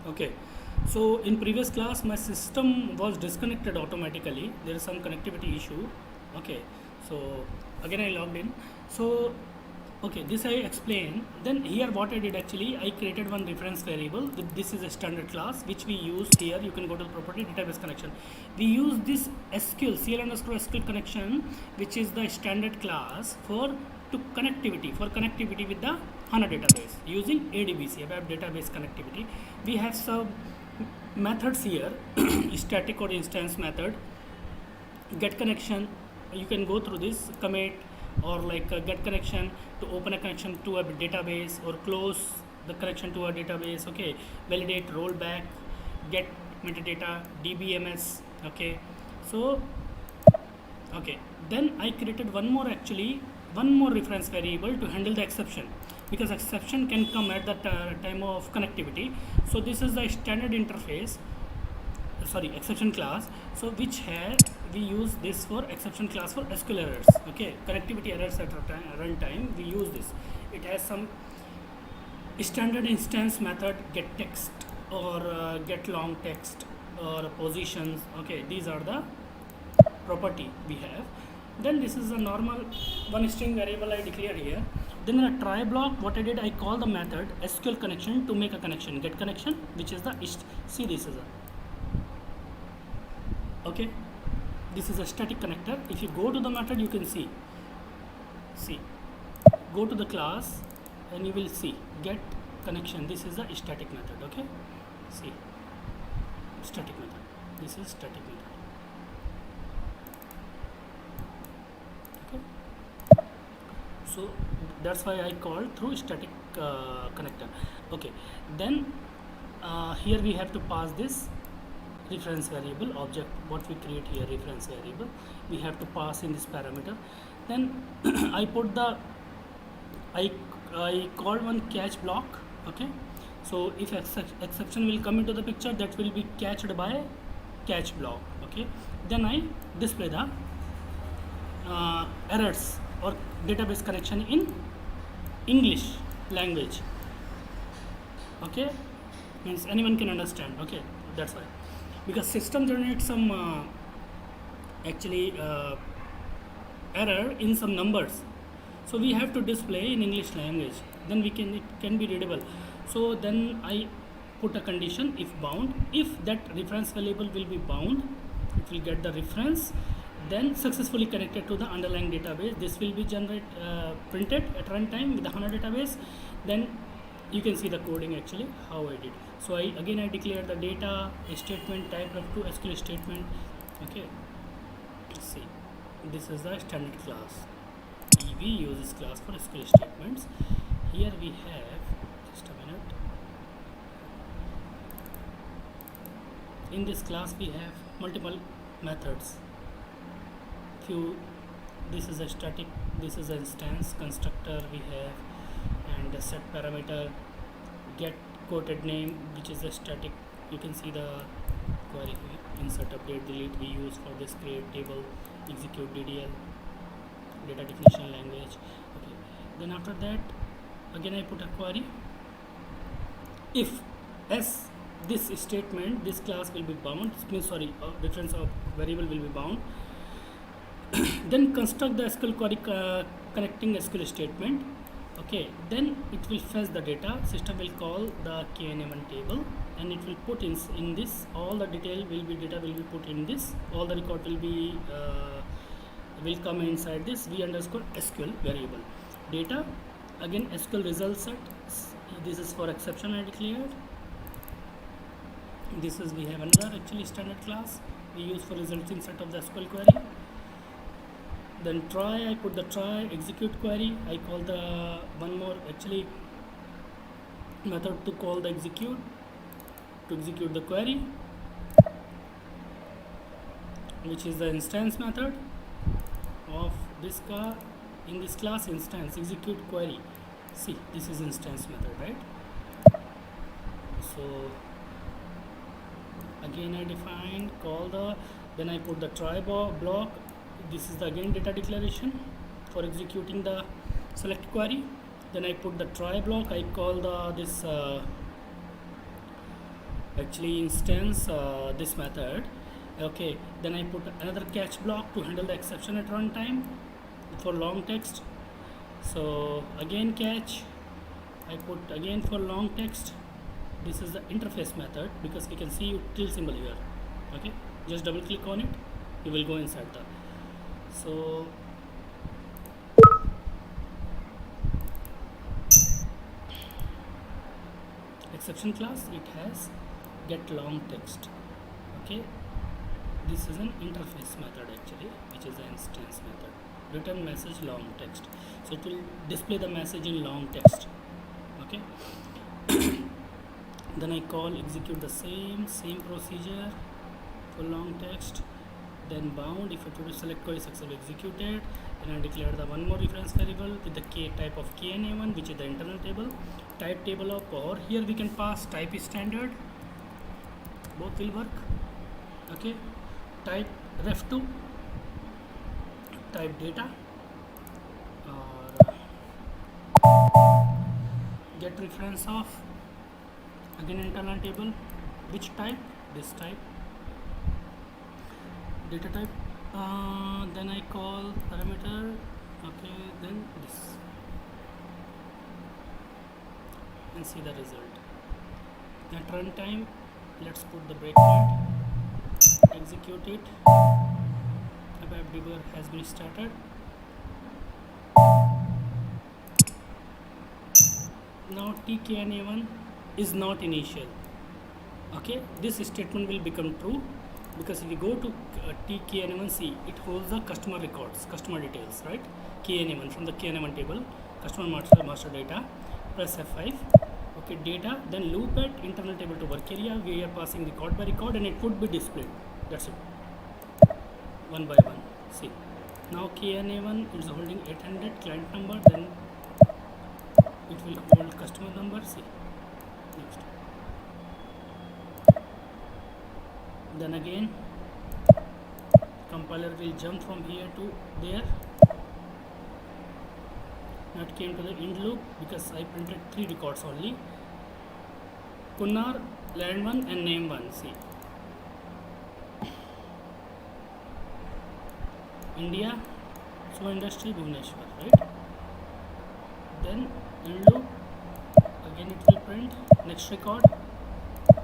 Okay, so in previous class my system was disconnected automatically. There is some connectivity issue. Okay, so again I logged in. So okay, this I explained. Then here what I did actually, I created one reference variable. This is a standard class which we use here. You can go to the property database connection. We use this SQL CL underscore SQL connection, which is the standard class for connectivity with the HANA database using ADBC ABAP database connectivity. We have some methods here, static or instance method, get connection. You can go through this commit or like get connection to open a connection to a database or close the connection to a database. Okay, validate, rollback, get metadata, dbms. Okay, so okay, then I created one more reference variable to handle the exception, because exception can come at the time of connectivity. So this is the standard interface, sorry, exception class. So which here we use this for exception class for SQL errors. Okay, connectivity errors at runtime, we use this. It has some standard instance method, get text or get long text or positions. Okay, these are the property we have. Then this is a normal one string variable I declare here. Then in a try block, what I did, I call the method SQL connection to make a connection, get connection, which is the see, this is a okay, this is a static connector. If you go to the method, you can see, go to the class and you will see get connection. This is a static method. Okay, see, static method, this is static method. Okay, so that's why I called through static connector. Okay, then here we have to pass this reference variable object, what we create here, reference variable, we have to pass in this parameter. Then I put the I called one catch block. Okay, so if exception will come into the picture, that will be catched by catch block. Okay, then I display the errors or database connection in English language. Okay, means anyone can understand. Okay, that's why, because system generates some error in some numbers, so we have to display in English language, then it can be readable. So then I put a condition, if bound, if that reference variable will be bound, it will get the reference, then successfully connected to the underlying database. This will be printed at runtime with the HANA database. Then you can see the coding actually how I did. So I declare the data statement type of to SQL statement. Okay, see, this is the standard class. We use this class for SQL statements. Here we have, just a minute, in this class we have multiple methods. This is a static, this is an instance constructor we have, and the set parameter, get quoted name, which is a static. You can see the query insert, update, delete we use for this, create table, execute DDL, data definition language. Okay, then after that again I put a query, if as this statement, this class will be bound, means sorry, reference of variable will be bound, then construct the SQL query connecting SQL statement. Okay, then it will fetch the data, system will call the KNA1 table, and it will put in this, all the data will be put in this, all the record will be will come inside this v underscore SQL variable. Data, again SQL result set, this is for exception I declared. This is, we have another actually standard class we use for results insert of the SQL query. Then try, I put the try, execute query, I call the one more actually method to call the execute, to execute the query, which is the instance method of this car in this class instance, execute query. See, this is instance method, right? So again I defined, call the, then I put the try block. This is the again data declaration for executing the select query. Then I put the try block, I call the this actually instance this method. Okay, then I put another catch block to handle the exception at runtime for long text. So again catch, I put again for long text. This is the interface method because we can see tilde symbol here. Okay, just double click on it, you will go inside the, so exception class, it has get long text. Okay, this is an interface method actually, which is an instance method. Return message long text, so it will display the message in long text. Okay. Then I call execute the same procedure for long text, then bound if I put select query successfully executed, and I declare the one more reference variable with the k type of KNA1, which is the internal table, type table of, or here we can pass type is standard, both will work. Okay, type ref2, type data, or get reference of, again internal table, which type, this type, data type, then I call parameter. Okay, then this, and see the result. At runtime, let's put the breakpoint, execute it. ABAP debugger has been started. Now tkna1 is not initial. Okay, this statement will become true because if we go to tkna1, see it holds the customer records, customer details, right? KNA1 from the KNA1 table, customer master data. Press F5. Okay, data, then loop at internal table to work area. We are passing record by record, and it would be displayed. That's it. One by one. See. Now KNA1 is holding 800 client number, then it will hold customer number. See. Next. Then again compiler will jump from here to there. Now it came to the end loop because I printed 3 records only, Kunnar, land 1 and name 1. See, India, so industry Bhubaneswar, right? Then end loop, again it will print next record,